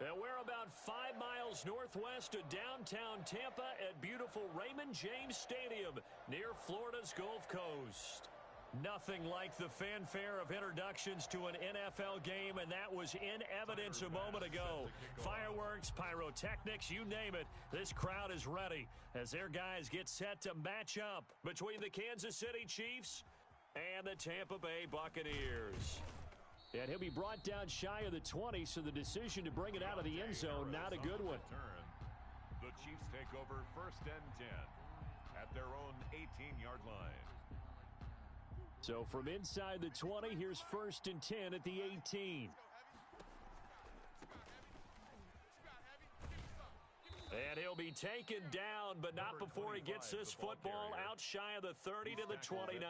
Well, we're about 5 miles northwest of downtown Tampa at beautiful Raymond James Stadium near Florida's Gulf Coast. Nothing like the fanfare of introductions to an NFL game, and that was in evidence a moment ago. Fireworks, pyrotechnics, you name it. This crowd is ready as their guys get set to match up between the Kansas City Chiefs and the Tampa Bay Buccaneers. And he'll be brought down shy of the 20, so the decision to bring it out of the end zone, not a good one. The Chiefs take over 1st and 10 at their own 18-yard line. So from inside the 20, here's 1st and 10 at the 18. And he'll be taken down, but not before he gets this football out shy of the 30 to the 29.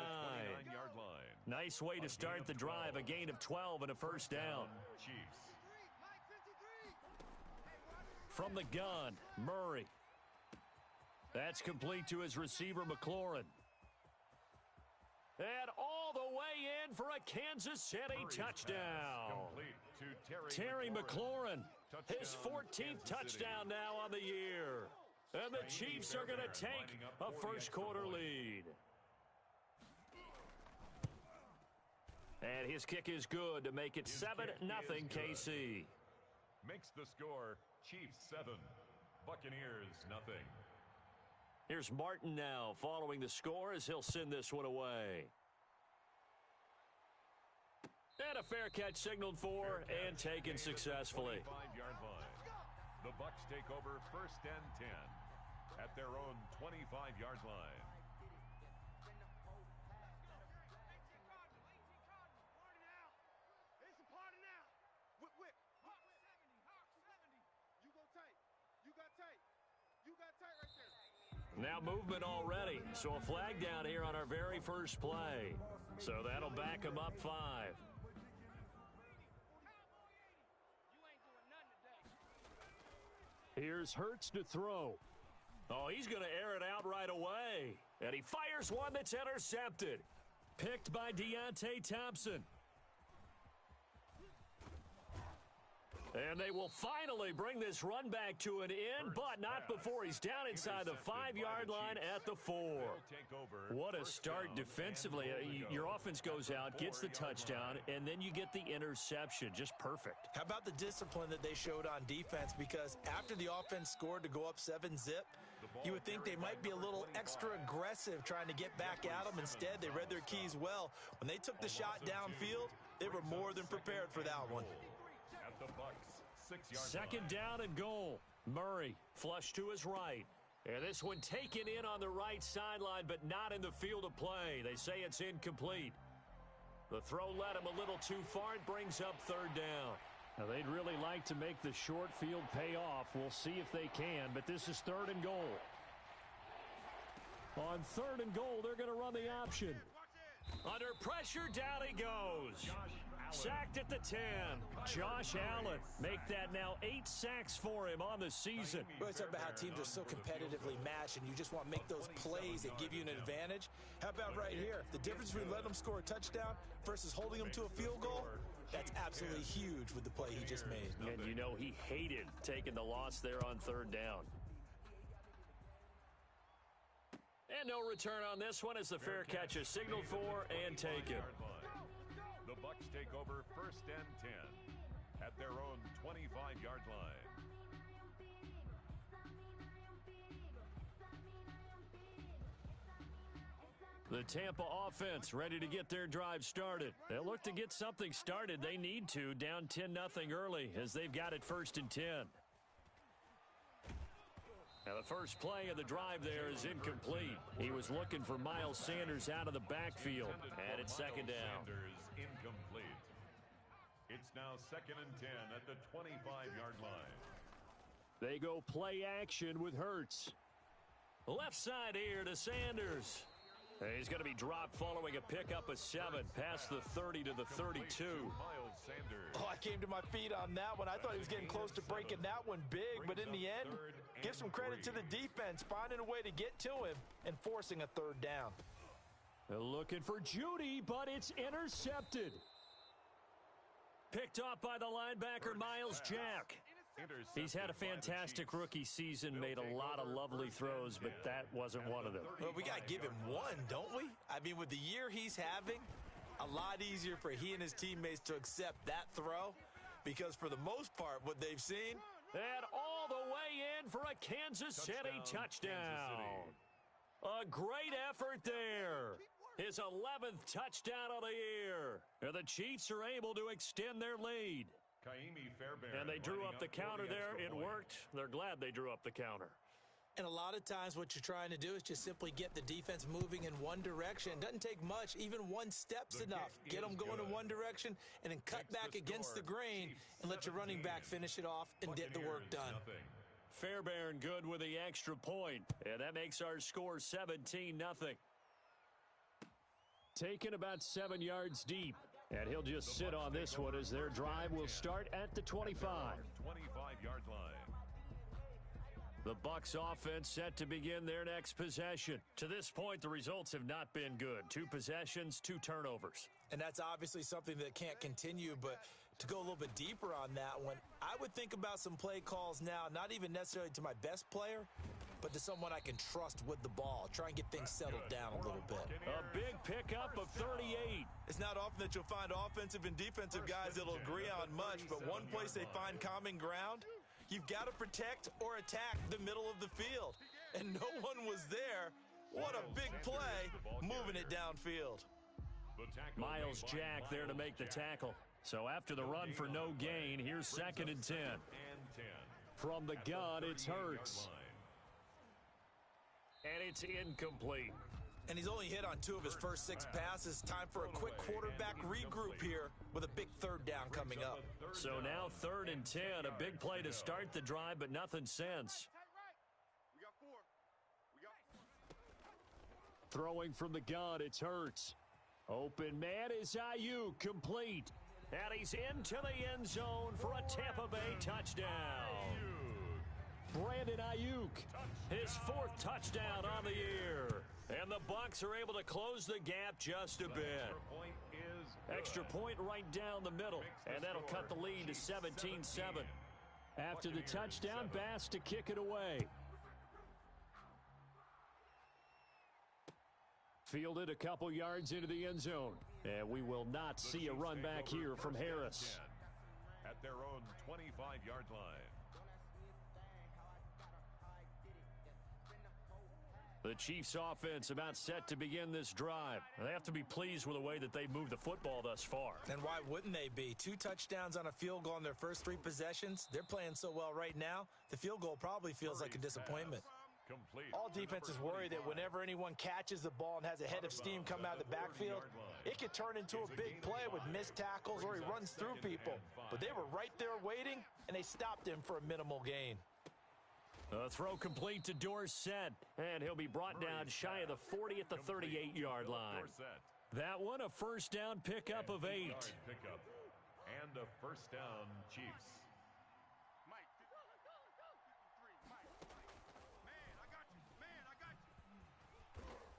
Nice way to start the drive, a gain of 12 and a first down. Chiefs. From the gun, Murray. That's complete to his receiver, McLaurin. And all the way in for a Kansas City touchdown. Terry McLaurin, his 14th touchdown now on the year. And the Chiefs are going to take a first-quarter lead. And his kick is good to make it 7-0 KC. Makes the score Chiefs 7, Buccaneers nothing. Here's Martin now following the score as he'll send this one away. And a fair catch signaled for and taken successfully. 25-yard line. The Bucs take over 1st and 10 at their own 25-yard line. Now movement already, so a flag down here on our very first play. So that'll back him up 5. Here's Hurts to throw. Oh, he's going to air it out right away. And he fires one that's intercepted. Picked by Deontay Thompson. And they will finally bring this run back to an end, but not before he's down inside the 5-yard line at the 4. What a start defensively. Your offense goes out, gets the touchdown, and then you get the interception. Just perfect. How about the discipline that they showed on defense? Because after the offense scored to go up 7-zip, you would think they might be a little extra aggressive trying to get back at them. Instead, they read their keys well. When they took the shot downfield, they were more than prepared for that one. At the Bucs, 6-yard Second down and goal. Murray flush to his right. And this one taken in on the right sideline, but not in the field of play. They say it's incomplete. The throw led him a little too far. It brings up 3rd down. Now, they'd really like to make the short field pay off. We'll see if they can, but this is 3rd and goal. On 3rd and goal, they're going to run the option. Under pressure, down he goes. Sacked at the 10. Josh Allen. Make that now 8 sacks for him on the season. We always talk about how teams are so competitively matched, and you just want to make those plays that give you an advantage. How about right here? The difference between letting them score a touchdown versus holding them to a field goal, that's absolutely huge with the play he just made. And you know he hated taking the loss there on 3rd down. And no return on this one as the fair catch is signaled for and taken. The Bucs take over 1st and 10 at their own 25-yard line. The Tampa offense ready to get their drive started. They'll look to get something started. They need to, down 10-0 early as they've got it 1st and 10. Now the first play of the drive there is incomplete. He was looking for Miles Sanders out of the backfield. And it's 2nd down. Sanders incomplete. It's now 2nd and 10 at the 25-yard line. They go play action with Hurts. Left side here to Sanders. He's going to be dropped following a pickup of 7 past the 30 to the 32. Oh, I came to my feet on that one. I thought he was getting close to breaking that one big, but in the end, give some credit to the defense, finding a way to get to him and forcing a 3rd down. They're looking for Judy, but it's intercepted. Picked off by the linebacker, Miles Jack. He's had a fantastic rookie season, made a lot of lovely throws, but that wasn't one of them. Well, we got to give him one, don't we? I mean, with the year he's having, a lot easier for he and his teammates to accept that throw, because for the most part, what they've seen. And all the way in for a Kansas City touchdown. A great effort there. His 11th touchdown of the year. And the Chiefs are able to extend their lead. And they drew up the counter there. It worked. They're glad they drew up the counter. And a lot of times what you're trying to do is just simply get the defense moving in one direction. It doesn't take much. Even one step's enough. Get them going in one direction and then cut back against the grain and let your running back finish it off and get the work done. Fairbairn good with the extra point. And that makes our score 17-0. Taken about 7 yards deep. And he'll just sit on this one as their drive will start at the 25. 25-yard line. The Bucs offense set to begin their next possession. To this point, the results have not been good. 2 possessions, 2 turnovers. And that's obviously something that can't continue, but to go a little bit deeper on that one, I would think about some play calls now, not even necessarily to my best player, but to someone I can trust with the ball. Try and get things settled down a little bit. A big pickup of 38. It's not often that you'll find offensive and defensive guys that'll agree on much, but one place they find common ground, you've got to protect or attack the middle of the field. And no one was there. What a big play, moving it downfield. Miles Jack there to make the tackle. So after the run for no gain, here's 2nd and 10. From the gun, it's Hurts. And it's incomplete. And he's only hit on 2 of his first 6 passes. Time for a quick quarterback regroup here with a big 3rd down coming up. So now 3rd and 10, a big play to start the drive, but nothing since. Throwing from the gun, it's Hurts. Open man is Ayuk, complete. And he's into the end zone for a Tampa Bay touchdown. Brandon Ayuk, his 4th touchdown on the year. And the Bucs are able to close the gap just a bit. Extra point right down the middle, and that'll cut the lead to 17-7. After the touchdown, Bass to kick it away. Fielded a couple yards into the end zone. And we will not see a run back here from Harris. At their own 25-yard line. The Chiefs offense about set to begin this drive. They have to be pleased with the way that they've moved the football thus far. And why wouldn't they be? 2 touchdowns on a field goal in their first 3 possessions. They're playing so well right now, the field goal probably feels like a disappointment. All defenses worry that whenever anyone catches the ball and has a head of steam come out of the backfield, it could turn into a big play with missed tackles or he runs through people. But they were right there waiting, and they stopped him for a minimal gain. A throw complete to Dorsett, and he'll be brought down shy of the 40 at the 38-yard line. That one, a first down pickup of 8. And a first down, Chiefs.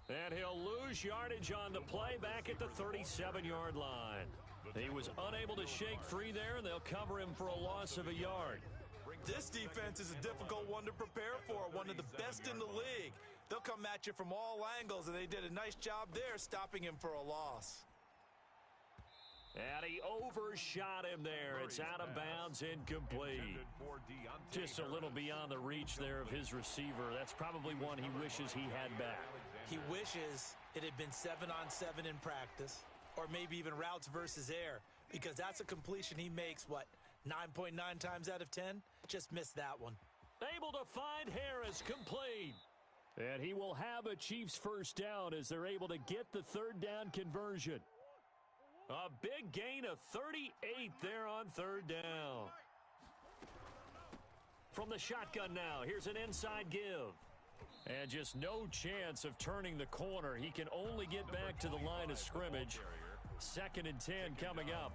And he'll lose yardage on the play back at the 37-yard line. He was unable to shake free there, and they'll cover him for a loss of a yard. This defense is a difficult one to prepare for, one of the best in the league. They'll come at you from all angles, and they did a nice job there stopping him for a loss. And he overshot him there. It's out of bounds, incomplete. Just a little beyond the reach there of his receiver. That's probably one he wishes he had back. He wishes it had been 7-on-7 in practice, or maybe even routes versus air, because that's a completion he makes, 9.9 times out of 10? Just missed that one. Able to find Harris, complete. And he will have a Chiefs first down as they're able to get the 3rd down conversion. A big gain of 38 there on 3rd down. From the shotgun now, here's an inside give. And just no chance of turning the corner. He can only get back to the line of scrimmage. 2nd and 10 coming up.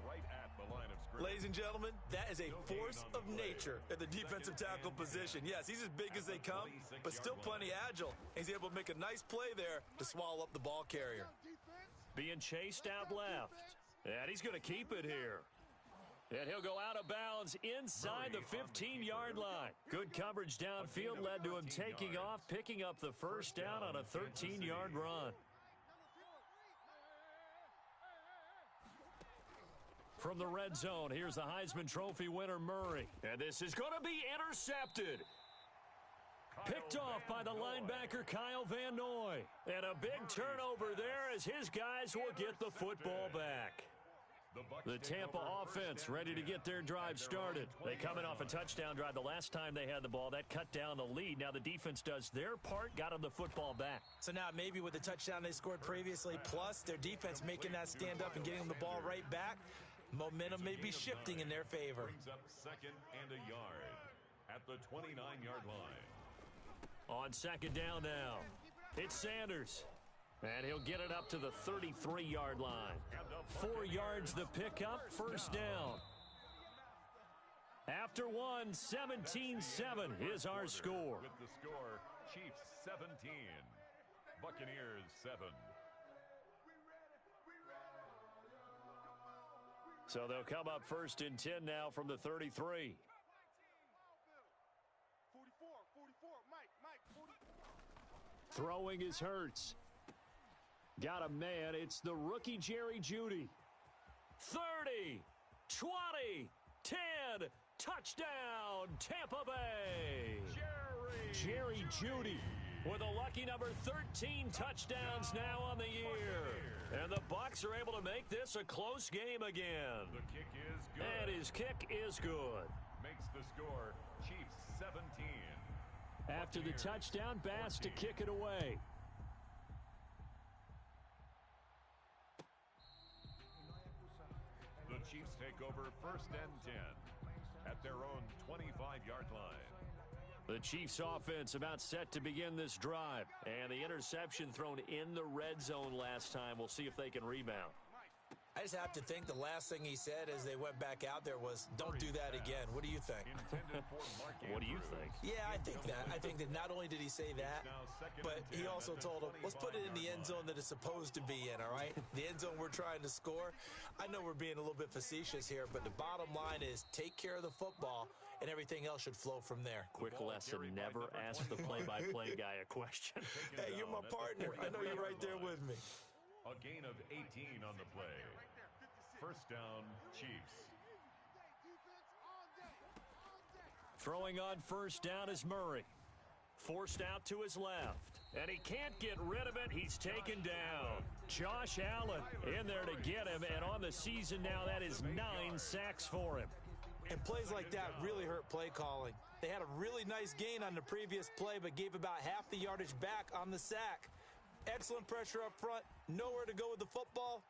Ladies and gentlemen, that is a force of nature at the defensive tackle position. Yes, he's as big as they come, but still plenty agile. He's able to make a nice play there to swallow up the ball carrier. Being chased out left. And he's going to keep it here. And he'll go out of bounds inside the 15-yard line. Good coverage downfield led to him taking off, picking up the first down on a 13-yard run. From the red zone, here's the Heisman Trophy winner, Murray. And this is going to be intercepted. Picked off by the linebacker, Kyle Van Noy. And a big turnover there as his guys will get the football back. The Tampa offense ready to get their drive started. They coming off a touchdown drive the last time they had the ball. That cut down the lead. Now the defense does their part, got them the football back. So now maybe with the touchdown they scored previously, plus their defense making that stand up and getting them the ball right back, momentum may be shifting in their favor. Brings up 2nd and a yard at the 29-yard line. On 2nd down now, it's Sanders. And he'll get it up to the 33-yard line. 4 yards the pickup, first down. After one, 17-7 is our score. With the score, Chiefs 17, Buccaneers 7. So they'll come up 1st and 10 now from the 33. Throwing is Hurts. Got a man. It's the rookie Jerry Jeudy. 30, 20, 10, touchdown, Tampa Bay. Jerry Jeudy with a lucky number 13 touchdowns now on the year. And the Bucs are able to make this a close game again. The kick is good. And his kick is good. Makes the score Chiefs 17. After the touchdown, Bass to kick it away. The Chiefs take over 1st and 10 at their own 25-yard line. The Chiefs offense about set to begin this drive. And the interception thrown in the red zone last time. We'll see if they can rebound. I just have to think the last thing he said as they went back out there was, don't do that again. What do you think? What do you think? Yeah, I think that. I think that not only did he say that, but he also told him, let's put it in the end zone that it's supposed to be in, all right? The end zone we're trying to score. I know we're being a little bit facetious here, but the bottom line is take care of the football, and everything else should flow from there. Quick lesson, never ask the play-by-play guy a question. Hey, you're my partner. I know you're right there with me. A gain of 18 on the play. 1st down, Chiefs. Throwing on 1st down is Murray. Forced out to his left. And he can't get rid of it. He's taken down. Josh Allen in there to get him. And on the season now, that is 9 sacks for him. And plays like that really hurt play calling. They had a really nice gain on the previous play, but gave about half the yardage back on the sack. Excellent pressure up front. Nowhere to go with the football.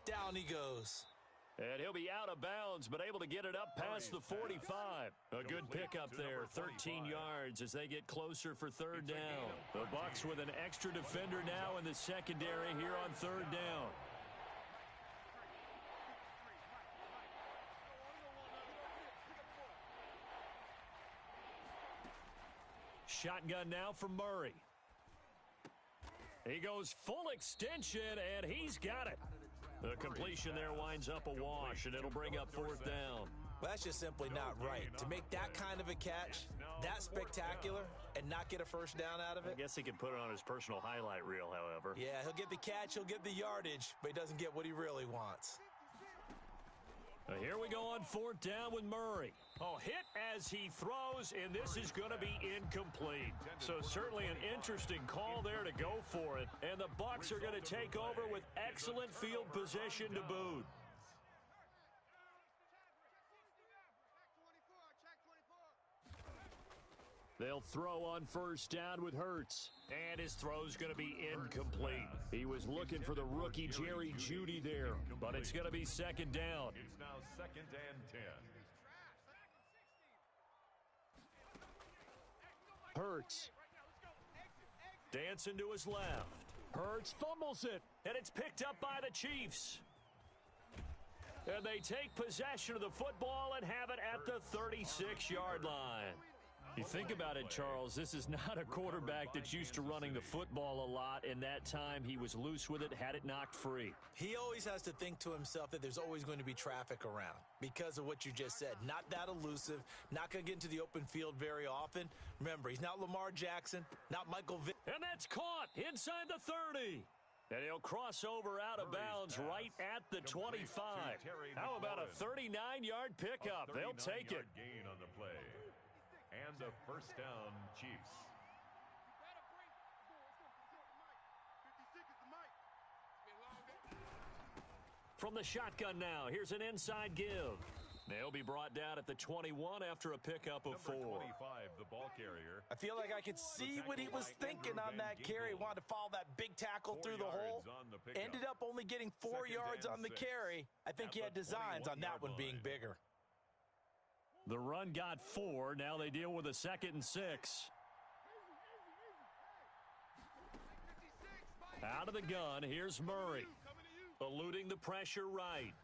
Down he goes. And he'll be out of bounds, but able to get it up past the 45. A good pickup there, 13 yards as they get closer for 3rd down. The Bucs with an extra defender now in the secondary here on 3rd down. Shotgun now from Murray. He goes full extension, and he's got it. The completion there winds up a wash, and it'll bring up 4th down. Well, that's just simply not right. To make that kind of a catch, that spectacular, and not get a first down out of it. I guess he can put it on his personal highlight reel, however. Yeah, he'll get the catch, he'll get the yardage, but he doesn't get what he really wants. Here we go on 4th down with Murray. Oh, hit as he throws, and this is going to be incomplete. So certainly an interesting call there to go for it. And the Bucs are going to take over with excellent field position to boot. They'll throw on 1st down with Hurts. And his throw's going to be incomplete. He was looking for the rookie Jerry Jeudy there, but it's going to be 2nd down. It's now 2nd and 10. Hurts. Dancing to his left. Hurts fumbles it, and it's picked up by the Chiefs. And they take possession of the football and have it at the 36-yard line. You think about it, Charles, this is not a quarterback that's used to running the football a lot. In that time, he was loose with it, had it knocked free. He always has to think to himself that there's always going to be traffic around because of what you just said. Not that elusive, not going to get into the open field very often. Remember, he's not Lamar Jackson, not Michael Vick. And that's caught inside the 30. And he'll cross over out of bounds right at the 25. How about a 39-yard pickup? They'll take it. Gain on the play. And the first down, Chiefs. From the shotgun now, here's an inside give. They'll be brought down at the 21 after a pickup of 4. 25, the ball carrier. I feel like I could see what he was thinking on that carry. He wanted to follow that big tackle through the hole. Ended up only getting 4 yards on the carry. I think he had designs on that one being bigger. The run got 4. Now they deal with a 2nd and 6. Out of the gun, here's Murray. Eluding the pressure right.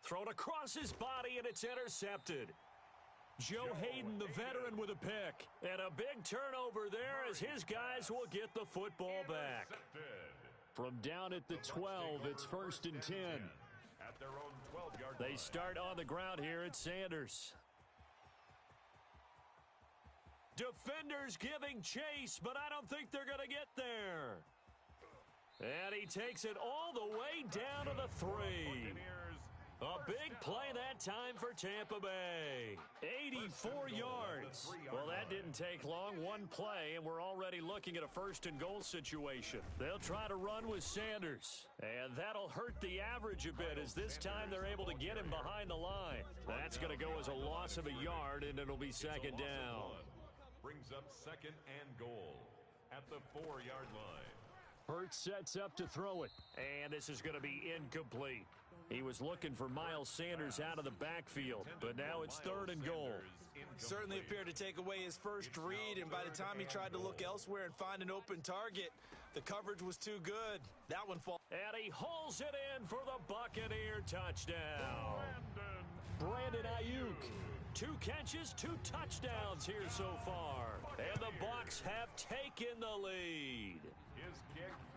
Thrown across his body, and it's intercepted. Joe Hayden, the veteran, with a pick. And a big turnover there as his guys will get the football back. From down at the 12, it's 1st and 10. At their own 12-yard They start on the ground here at Sanders. Defenders giving chase, but I don't think they're going to get there. And he takes it all the way down to the 3. A big play that time for Tampa Bay. 84 yards. Well, that didn't take long. One play, and we're already looking at a 1st and goal situation. They'll try to run with Sanders. And that'll hurt the average a bit as this time they're able to get him behind the line. That's going to go as a loss of a yard, and it'll be 2nd down. Brings up 2nd and goal at the 4-yard line. Hurts sets up to throw it. And this is going to be incomplete. He was looking for Miles Sanders out of the backfield, but now it's 3rd and goal. Certainly appeared to take away his first read, and by the time he tried to look elsewhere and find an open target, the coverage was too good. That one falls. And he hauls it in for the Buccaneer touchdown. Brandon Ayuk. 2 catches, 2 touchdowns here so far. And the Bucs have taken the lead.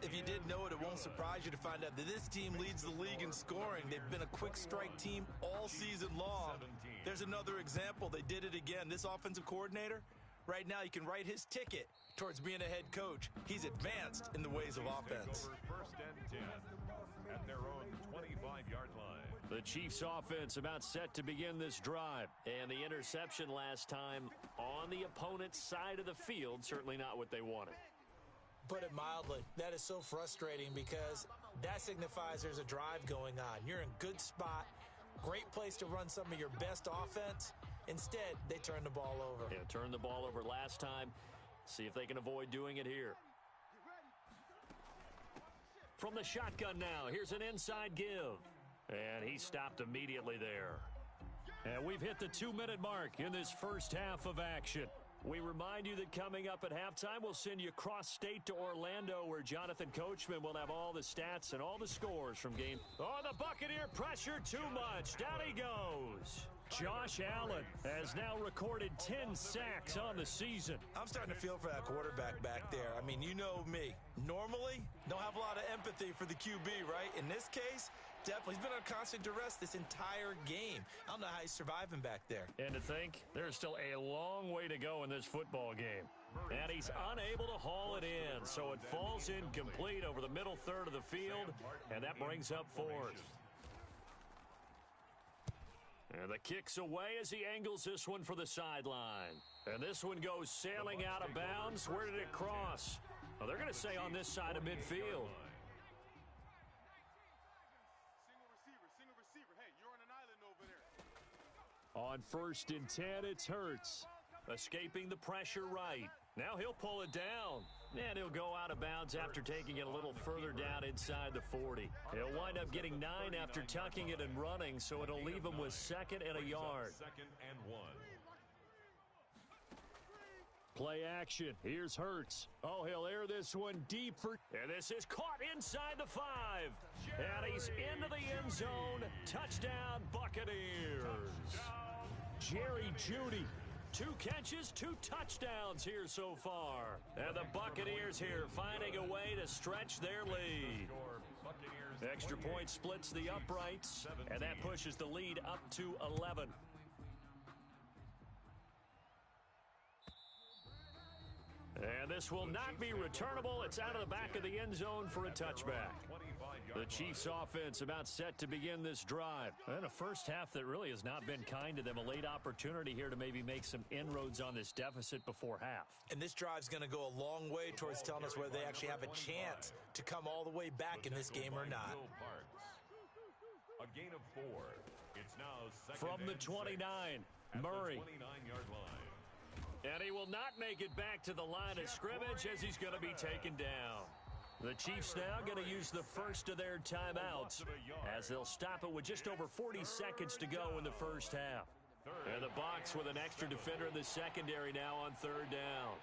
If you didn't know it, it won't surprise you to find out that this team leads the league in scoring. They've been a quick strike team all season long. There's another example. They did it again. This offensive coordinator, right now you can write his ticket towards being a head coach. He's advanced in the ways of offense. 1st and 10 at their own 25-yard line. The Chiefs offense about set to begin this drive. And the interception last time on the opponent's side of the field, certainly not what they wanted. Put it mildly, that is so frustrating because that signifies there's a drive going on. You're in good spot, great place to run some of your best offense. Instead, they turn the ball over. Yeah, turned the ball over last time. See if they can avoid doing it here. From the shotgun now, here's an inside give. And he stopped immediately there. And we've hit the 2-minute mark in this first half of action. We remind you that coming up at halftime, we'll send you cross-state to Orlando, where Jonathan Coachman will have all the stats and all the scores from game. Oh, the Buccaneer pressure too much. Down he goes. Josh Allen has now recorded 10 sacks on the season. I'm starting to feel for that quarterback back there. I mean, you know me. Normally, don't have a lot of empathy for the QB, right? In this case, definitely. He's been on constant duress this entire game. I don't know how he's surviving back there. And to think, there's still a long way to go in this football game. And he's unable to haul it in, so it falls incomplete over the middle third of the field, and that brings up 4th. And the kick's away as he angles this one for the sideline. And this one goes sailing out of bounds. Where did it cross? Well, they're going to say on this side of midfield. On 1st and 10, it's Hurts. Escaping the pressure right. Now he'll pull it down. And he'll go out of bounds after taking it a little further down inside the 40. He'll wind up getting 9 after tucking it and running, so it'll leave him with 2nd and a yard. 2nd and 1. Play action. Here's Hurts. Oh, he'll air this one deep for... And this is caught inside the 5. And he's into the end zone. Touchdown, Buccaneers. Jerry Jeudy 2 catches, 2 touchdowns here so far. And the Buccaneers here finding a way to stretch their lead. Extra point splits the uprights, and that pushes the lead up to 11. And this will not be returnable. It's out of the back of the end zone for a touchback. The Chiefs offense about set to begin this drive. And a first half that really has not been kind to them. A late opportunity here to maybe make some inroads on this deficit before half. And this drive's going to go a long way towards telling us whether they actually have a chance to come all the way back in this game or not. A gain of 4. It's now from the 29, Murray. 29-yard line. And he will not make it back to the line of scrimmage as he's going to be taken down. The Chiefs now going to use the first of their timeouts as they'll stop it with just over 40 seconds to go in the first half. And the Bucs with an extra defender in the secondary now on 3rd down.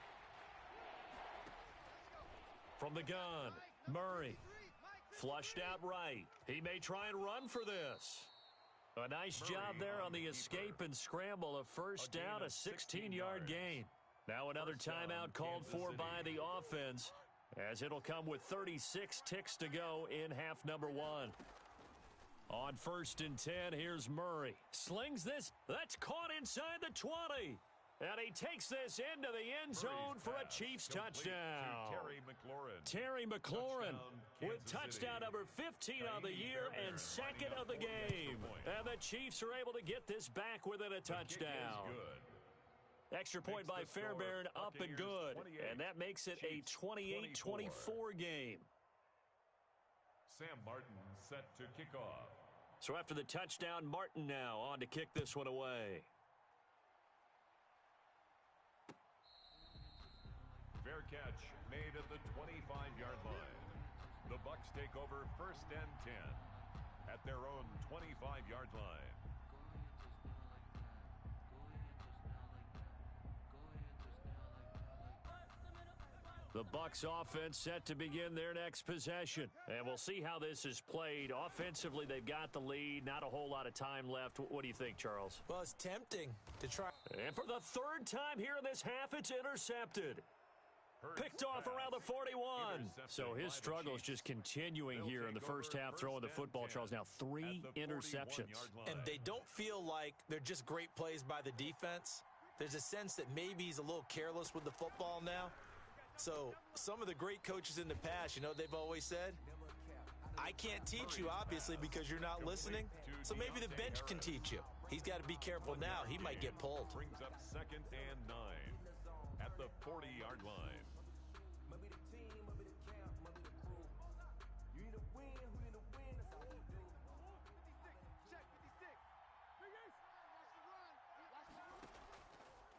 From the gun, Murray. Flushed out right. He may try and run for this. A nice job there on the escape and scramble. A first down, a 16-yard gain. Now another timeout called for by the offense, as it'll come with 36 ticks to go in half number 1. On 1st and 10, here's Murray. Slings this. That's caught inside the 20. And he takes this into the end zone for a Chiefs touchdown. Terry McLaurin with touchdown number 15 on the year and 2nd of the game. And the Chiefs are able to get this back within a touchdown. Extra point by Fairbairn, up and good. And that makes it a 28-24 game. Sam Martin set to kick off. So after the touchdown, Martin now on to kick this one away. Fair catch made at the 25-yard line. The Bucs take over 1st and 10 at their own 25-yard line. The Bucs offense set to begin their next possession. And we'll see how this is played. Offensively, they've got the lead. Not a whole lot of time left. What do you think, Charles? Well, it's tempting to try. And for the 3rd time here in this half, it's intercepted. Picked off around the 41. So his struggle is just continuing here in the first half, throwing the football, Charles. Now 3 interceptions. And they don't feel like they're just great plays by the defense. There's a sense that maybe he's a little careless with the football now. So some of the great coaches in the past, you know, they've always said, I can't teach you, obviously, because you're not listening. So maybe the bench can teach you. He's got to be careful now. He might get pulled. Brings up 2nd and 9 at the 40-yard line.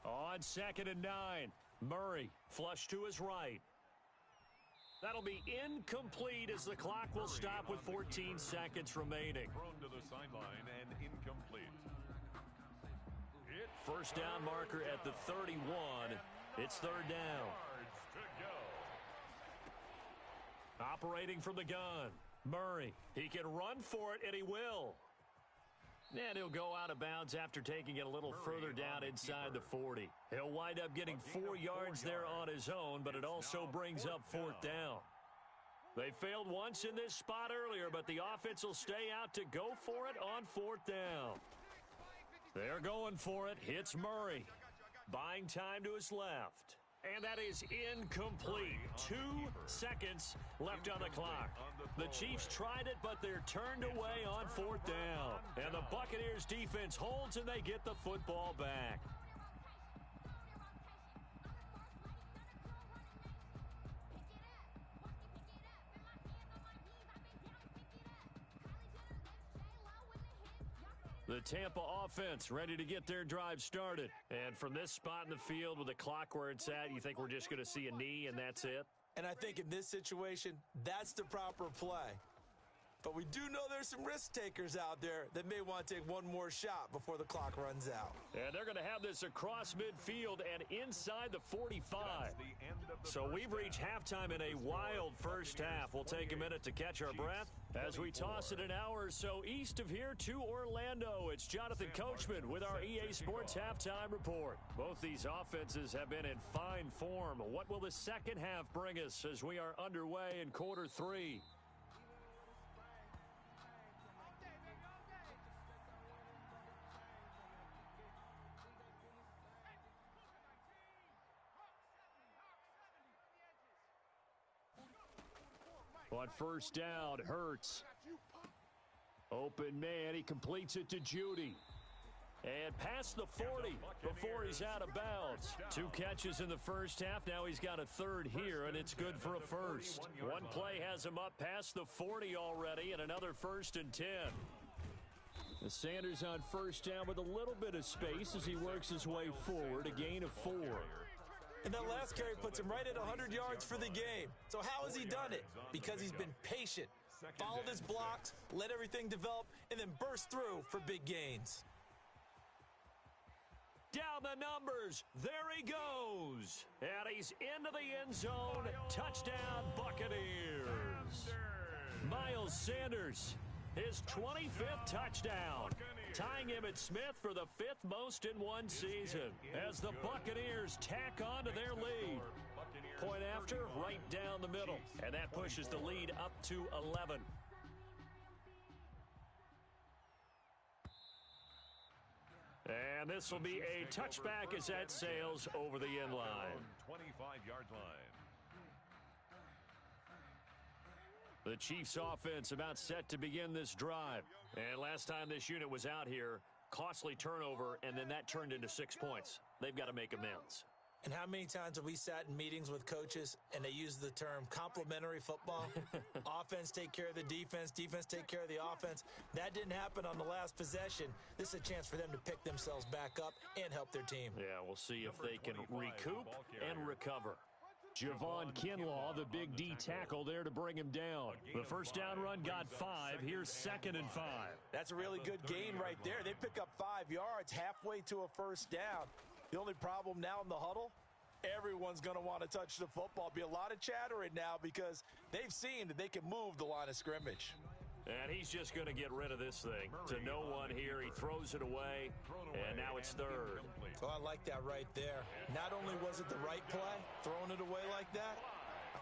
On 2nd and 9, Murray flush to his right. That'll be incomplete as the clock will stop with 14 seconds remaining. Thrown to the sideline and incomplete. First down marker at the 31. It's 3rd down. Operating from the gun, Murray. He can run for it, and he will. And he'll go out of bounds after taking it a little further down inside the 40. He'll wind up getting 4 yards there on his own, but it also brings up 4th down. They failed once in this spot earlier, but the offense will stay out to go for it on 4th down. They're going for it. Hits Murray. Buying time to his left. And that is incomplete. 2 seconds left on the clock. The Chiefs tried it, but they're turned away on 4th down. And the Buccaneers defense holds, and they get the football back. The Tampa offense ready to get their drive started. And from this spot in the field with the clock where it's at, you think we're just going to see a knee and that's it? And I think in this situation, that's the proper play. But we do know there's some risk takers out there that may want to take one more shot before the clock runs out. And they're going to have this across midfield and inside the 45. So we've reached halftime in a wild first half. We'll take a minute to catch our breath as we toss it an hour or so east of here to Orlando. It's Jonathan Coachman with our EA Sports Halftime Report. Both these offenses have been in fine form. What will the second half bring us as we are underway in quarter three? On first down, Hurts. Open man, he completes it to Judy. And past the 40 before he's out of bounds. 2 catches in the first half. Now he's got a third here, and it's good for a first. One play has him up past the 40 already, and another 1st and 10. The Sanders on first down with a little bit of space as he works his way forward, a gain of 4. And that last carry puts him right at 100 yards for the game. So how has he done it? Because he's been patient, followed his blocks, let everything develop, and then burst through for big gains. Down the numbers. There he goes. And he's into the end zone. Touchdown, Buccaneers. Miles Sanders, his 25th touchdown, tying Emmitt Smith for the 5th most in one season as the Buccaneers tack on to their lead. Point after, right down the middle, and that pushes the lead up to 11. And this will be a touchback as that sails over the end line. 25-yard line. The Chiefs offense about set to begin this drive. And last time this unit was out here, costly turnover, and then that turned into 6 points. They've got to make amends. And how many times have we sat in meetings with coaches and they use the term complementary football? Offense take care of the defense, defense take care of the offense. That didn't happen on the last possession. This is a chance for them to pick themselves back up and help their team. Yeah, we'll see if they can recoup and recover. Javon Kinlaw, the big D tackle there to bring him down. The first down run got 5. Here's 2nd and 5. That's a really good gain right there. They pick up 5 yards halfway to a first down. The only problem now in the huddle, everyone's going to want to touch the football. Be a lot of chattering now because they've seen that they can move the line of scrimmage. And he's just going to get rid of this thing. To no one here, he throws it away, and now it's 3rd. Oh, I like that right there. Not only was it the right play, throwing it away like that,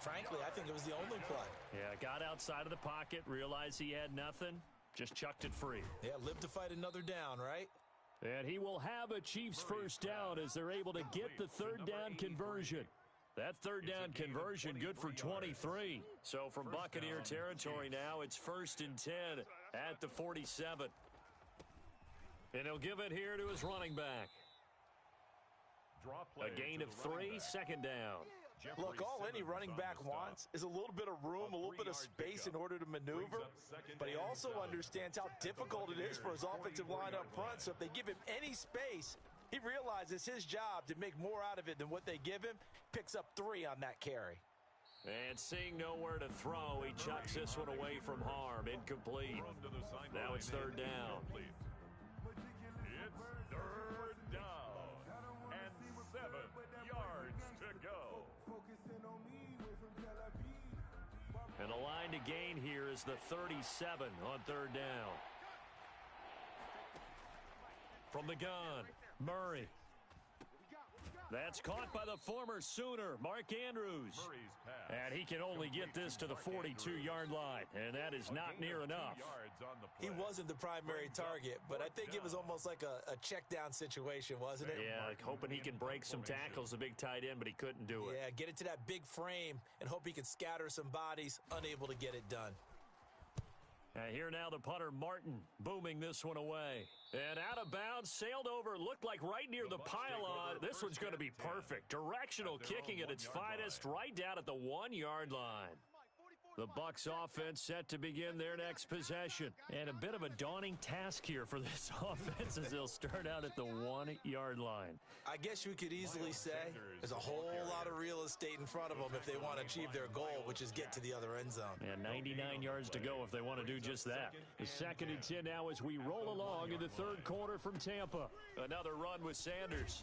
frankly, I think it was the only play. Yeah, got outside of the pocket, realized he had nothing, just chucked it free. Yeah, live to fight another down, right? And he will have a Chiefs first down as they're able to get the 3rd down conversion. That 3rd down conversion good for 23. So from Buccaneer territory now, it's 1st and 10 at the 47. And he'll give it here to his running back. A gain of 3, 2nd down. Look, all any running back wants is a little bit of room, a little bit of space in order to maneuver. But he also understands how difficult it is for his offensive line up front. So if they give him any space, he realizes his job to make more out of it than what they give him. Picks up 3 on that carry. And seeing nowhere to throw, he chucks this one away from harm. Incomplete. Now it's 3rd down. It's 3rd down and 7 yards to go. And the line to gain here is the 37 on 3rd down. From the gun, Murray. That's caught by the former Sooner, Mark Andrews. And he can only get this to the 42-yard line, and that is not near enough. He wasn't the primary target, but I think it was almost like a check-down situation, wasn't it? Yeah, like hoping he can break some tackles, the big tight end, but he couldn't do it. Yeah, get it to that big frame and hope he can scatter some bodies, unable to get it done. Here now the punter, Martin, booming this one away. And out of bounds, sailed over, looked like right near the pylon. This one's going to be perfect. Directional kicking at its finest, right down at the 1-yard line. The Bucs offense set to begin their next possession. And a bit of a daunting task here for this offense as they'll start out at the 1-yard line. I guess you could easily say there's a whole lot of real estate in front of them if they want to achieve their goal, which is get to the other end zone. And 99 yards to go if they want to do just that. The 2nd and 10 now as we roll along in the third quarter from Tampa. Another run with Sanders.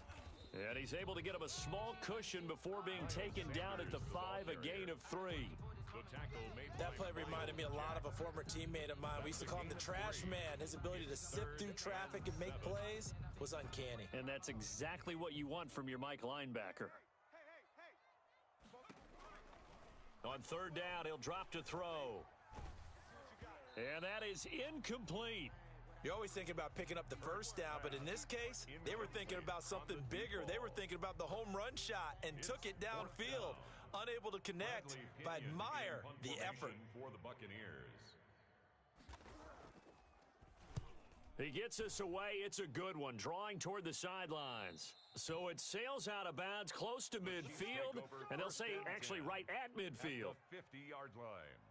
And he's able to get him a small cushion before being taken down at the 5, a gain of 3. That play reminded me a lot of a former teammate of mine. We used to call him the trash man. His ability to sift through traffic and make plays was uncanny. And that's exactly what you want from your Mike linebacker. On 3rd down, he'll drop to throw. And that is incomplete. You're always thinking about picking up the first down, but in this case, they were thinking about something bigger. They were thinking about the home run shot and took it downfield. Unable to connect, but I admire the effort. For the Buccaneers. He gets us away. It's a good one, drawing toward the sidelines. So it sails out of bounds close to midfield, and they'll say actually right at midfield. At the 50-yard line.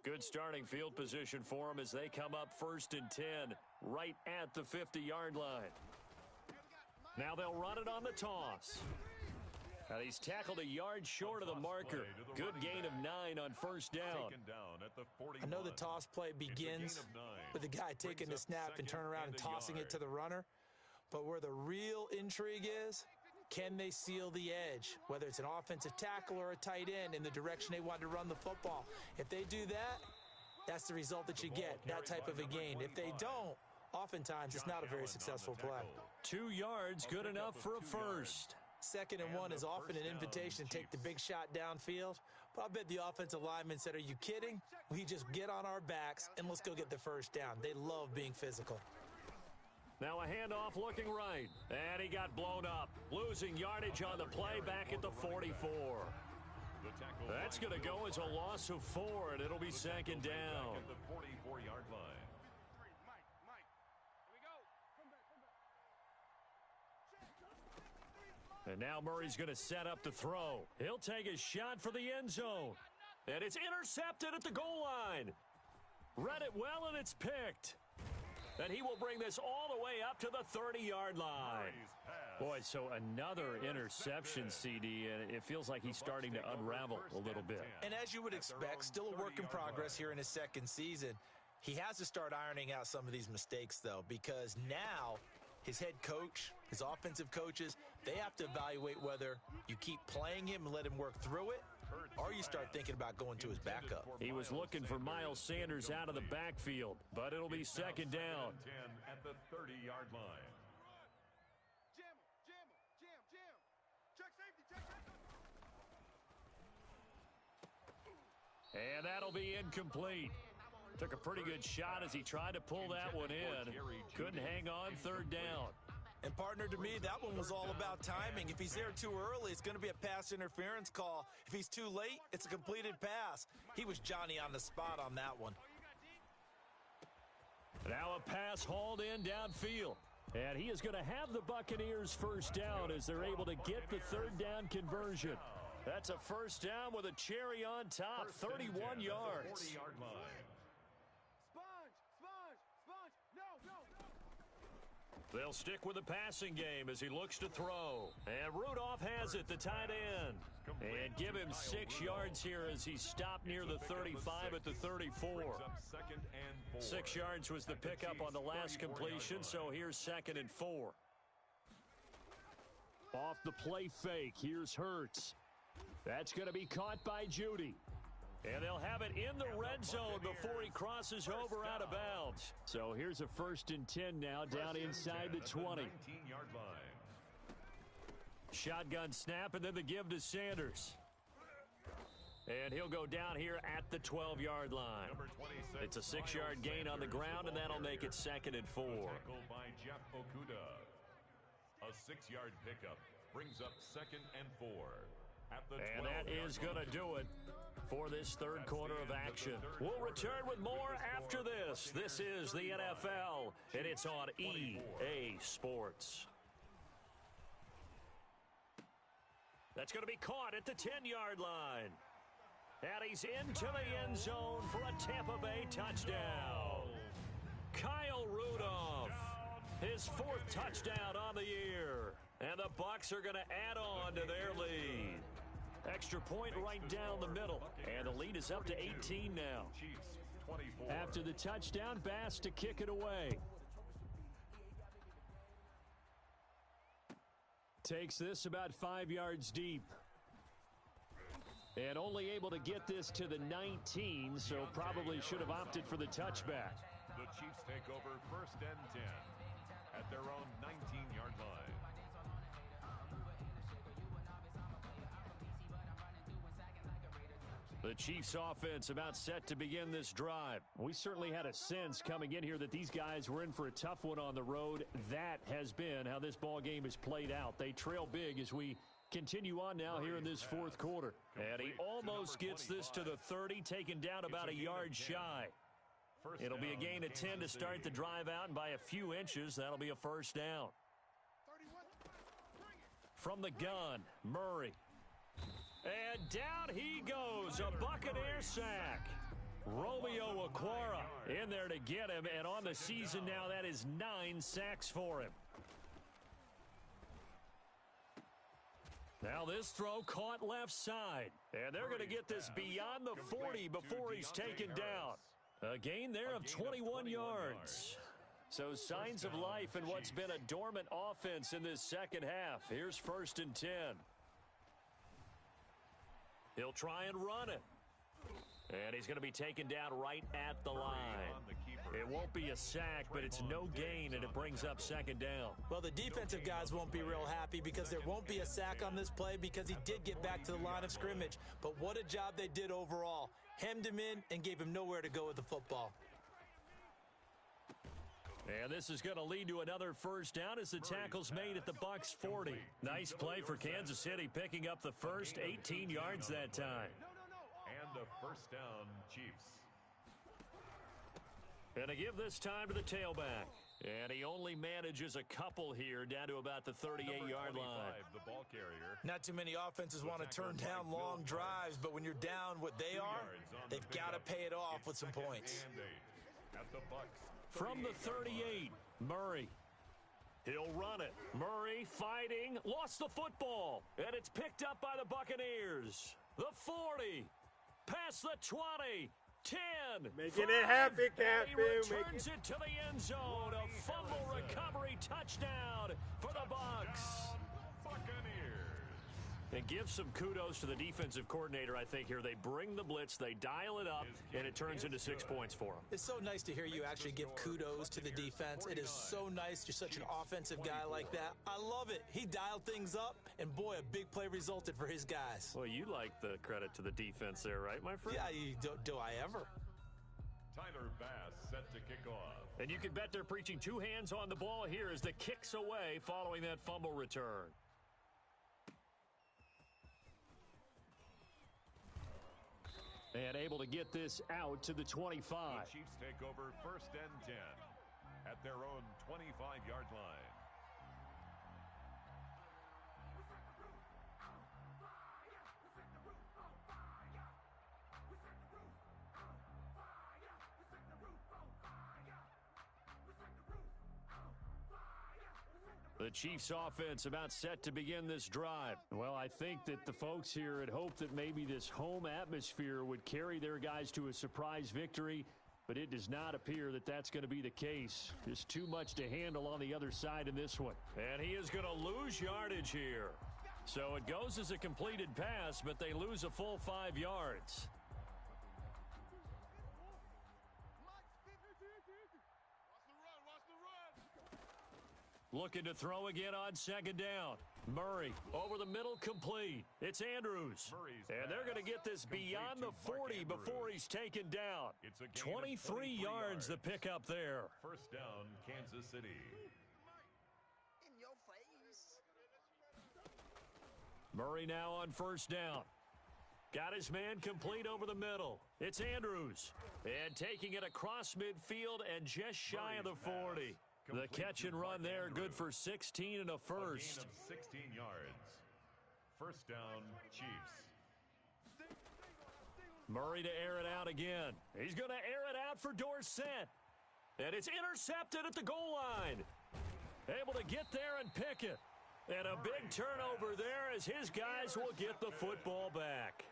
Good starting field position for them as they come up 1st and 10, right at the 50-yard line. Now they'll run it on the toss. And he's tackled a yard short of the marker. Good gain of 9 on 1st down. I know the toss play begins with the guy taking the snap and turn around and tossing it to the runner. But where the real intrigue is, can they seal the edge, whether it's an offensive tackle or a tight end, in the direction they want to run the football? If they do that, that's the result that you get, that type of a gain. If they don't, oftentimes it's not a very successful play. 2 yards, good enough for a first. 2nd and 1 is often an invitation to take the big shot downfield. But I bet the offensive lineman said, are you kidding? We just get on our backs and let's go get the first down. They love being physical. Now a handoff looking right. And he got blown up. Losing yardage on the play back at the 44. That's going to go as a loss of 4, and it'll be 2nd down. At the 44-yard line. And now Murray's going to set up the throw. He'll take a shot for the end zone. And it's intercepted at the goal line. Read it well, and it's picked. And he will bring this all the way up to the 30-yard line. Boy, so another interception, CD, and it feels like he's starting to unravel a little bit. And as you would expect, still a work in progress here in his 2nd season. He has to start ironing out some of these mistakes, though, because now his head coach, his offensive coaches, they have to evaluate whether you keep playing him and let him work through it, or you start thinking about going to his backup. He was looking for Miles Sanders out of the backfield, but it'll be 2nd down. At the 30-yard line. And that'll be incomplete. Took a pretty good shot as he tried to pull that one in. Couldn't hang on 3rd down. And partner, to me, that one was all about timing. If he's there too early, it's going to be a pass interference call. If he's too late, it's a completed pass. He was Johnny on the spot on that one. Now a pass hauled in downfield. And he is going to have the Buccaneers 1st down as they're able to get the 3rd down conversion. That's a 1st down with a cherry on top, 31 yards. 40-yard line. They'll stick with the passing game as he looks to throw. And Rudolph has it, the tight end. And give him 6 yards here as he stopped near the 35 at the 34. 6 yards was the pickup on the last completion, so here's 2nd and 4. Off the play fake, here's Hurts. That's going to be caught by Judy. And they'll have it in the red zone before he crosses over out of bounds. So here's a 1st and 10 now down inside the 20. 19-yard line. Shotgun snap and then the give to Sanders. And he'll go down here at the 12-yard line. It's a 6-yard gain on the ground, and that'll make it 2nd and 4. Tackled by Jeff Okuda. A 6-yard pickup brings up 2nd and 4. And that is going to do it for this third quarter of action. We'll return with more after this. This is the NFL, and it's on EA Sports. That's going to be caught at the 10-yard line. And he's into the end zone for a Tampa Bay touchdown. Kyle Rudolph, his 4th touchdown on the year. And the Bucs are going to add on to their lead. Extra point right down the middle. And the lead is up to 18 now. After the touchdown, Bass to kick it away. Takes this about 5 yards deep. And only able to get this to the 19, so probably should have opted for the touchback. The Chiefs take over 1st and 10 at their own 19-yard line. The Chiefs offense about set to begin this drive. We certainly had a sense coming in here that these guys were in for a tough one on the road. That has been how this ball game has played out. They trail big as we continue on now here in this 4th quarter. And he almost gets this to the 30, taken down about a yard shy. It'll be a gain of 10 to start the drive out, and by a few inches, that'll be a 1st down. From the gun, Murray. And down he goes, a Buccaneer sack. Romeo Okwara in there to get him, and on the season now, that is 9 sacks for him. Now this throw caught left side, and they're going to get this beyond the 40 before he's taken down. A gain there of 21 yards. So signs of life in what's been a dormant offense in this second half. Here's 1st and 10. He'll try and run it. And he's going to be taken down right at the line. It won't be a sack, but it's no gain, and it brings up 2nd down. Well, the defensive guys won't be real happy because there won't be a sack on this play because he did get back to the line of scrimmage. But what a job they did overall. Hemmed him in and gave him nowhere to go with the football. And this is going to lead to another 1st down as the tackle's made at the Bucs 40. Nice play for Kansas City, picking up the first 18 yards that time. And the 1st down, Chiefs. And to give this time to the tailback. And he only manages a couple here down to about the 38-yard line. The ball carrier. Not too many offenses want to turn down long drives, but when you're down what they are, they've got to pay it off with some points. At the Bucs. From the 38, Murray. He'll run it. Murray fighting, lost the football, and it's picked up by the Buccaneers. The 40, past the 20, 10. Making it happy, Captain. He returns it to the end zone. A fumble recovery touchdown for the Bucs. Buccaneers. And give some kudos to the defensive coordinator, I think, here. They bring the blitz, they dial it up, and it turns into 6 points for them. It's so nice to hear you actually give kudos to the defense. It is so nice. You're such an offensive guy like that. I love it. He dialed things up, and boy, a big play resulted for his guys. Well, you like the credit to the defense there, right, my friend? Yeah, do I ever? Tyler Bass set to kick off. And you can bet they're preaching 2 hands on the ball here as the kick's away following that fumble return. And able to get this out to the 25. The Chiefs take over 1st and 10 at their own 25-yard line. The Chiefs offense about set to begin this drive. Well, I think that the folks here had hoped that maybe this home atmosphere would carry their guys to a surprise victory, but it does not appear that that's going to be the case. Just too much to handle on the other side in this one. And he is going to lose yardage here. So it goes as a completed pass, but they lose a full 5 yards. Looking to throw again on 2nd down. Murray over the middle, complete. It's Andrews. And they're going to get this beyond the 40 before he's taken down. 23 yards the pickup there. 1st down, Kansas City. In your face. Murray now on 1st down. Got his man complete over the middle. It's Andrews. And taking it across midfield and just shy of the 40. The catch and run there, good for 16 and a first. A gain of 16 yards. First down, Chiefs. Murray to air it out again. He's going to air it out for Dorsett. And it's intercepted at the goal line. Able to get there and pick it. And a big turnover there as his guys will get the football back.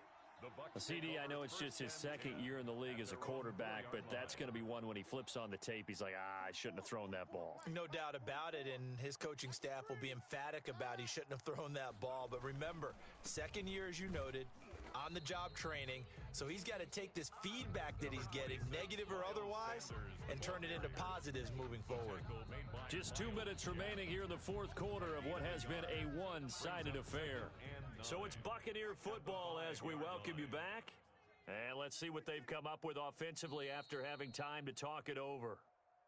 CD, I know it's just his second year in the league as a quarterback, but that's going to be one when he flips on the tape. He's like, I shouldn't have thrown that ball. No doubt about it, and his coaching staff will be emphatic about he shouldn't have thrown that ball. But remember, second year, as you noted, on-the-job training, so he's got to take this feedback that he's getting, negative or otherwise, and turn it into positives moving forward. Just 2 minutes remaining here in the fourth quarter of what has been a one-sided affair. So it's Buccaneer football as we welcome you back. And let's see what they've come up with offensively after having time to talk it over.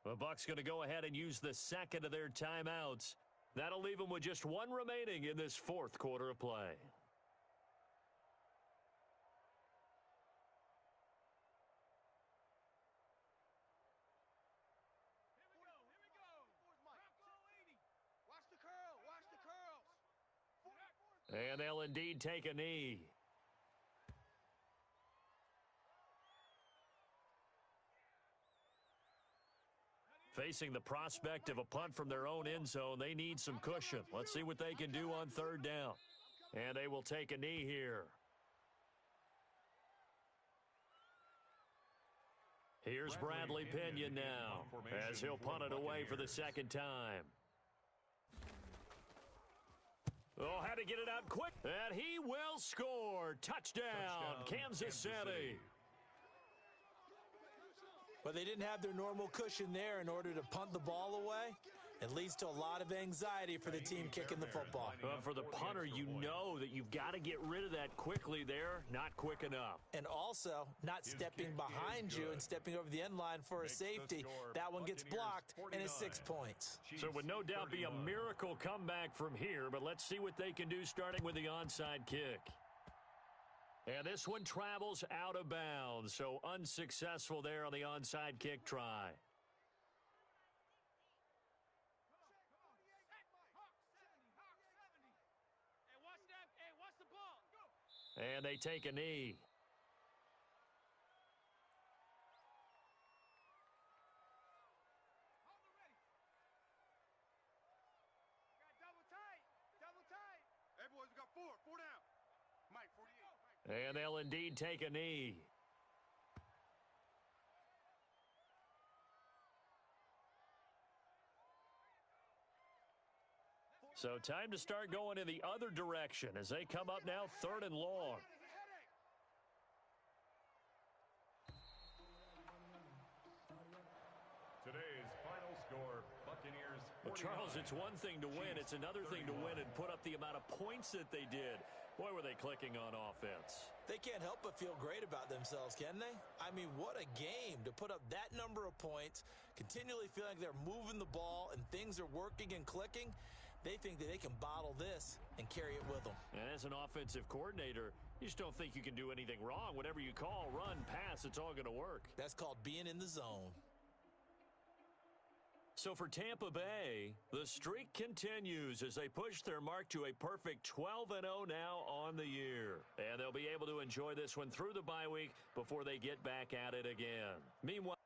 The Bucs going to go ahead and use the second of their timeouts. That'll leave them with just one remaining in this fourth quarter of play. And they'll indeed take a knee. Facing the prospect of a punt from their own end zone, they need some cushion. Let's see what they can do on third down. And they will take a knee here. Here's Bradley Pinion now as he'll punt it away for the second time. Oh, had to get it out quick. And he will score. Touchdown, Kansas City. Well, they didn't have their normal cushion there in order to punt the ball away. It leads to a lot of anxiety for the team kicking the football. Well, for the punter, you know that you've got to get rid of that quickly there. Not quick enough. And also, not stepping behind you and stepping over the end line for a safety. That one gets blocked, and it's 6 points. So it would no doubt be a miracle comeback from here, but let's see what they can do starting with the onside kick. And this one travels out of bounds, so unsuccessful there on the onside kick try. And they take a knee. Hey, boys, we got four down. Mike, 48. And they'll indeed take a knee. So time to start going in the other direction as they come up now third and long. Today's final score, Buccaneers 49. Well, Charles, it's one thing to win. It's another thing to win and put up the amount of points that they did. Boy, were they clicking on offense. They can't help but feel great about themselves, can they? I mean, what a game to put up that number of points, continually feeling like they're moving the ball and things are working and clicking. They think that they can bottle this and carry it with them. And as an offensive coordinator, you just don't think you can do anything wrong. Whatever you call, run, pass, it's all going to work. That's called being in the zone. So for Tampa Bay, the streak continues as they push their mark to a perfect 12-0 now on the year. And they'll be able to enjoy this one through the bye week before they get back at it again. Meanwhile,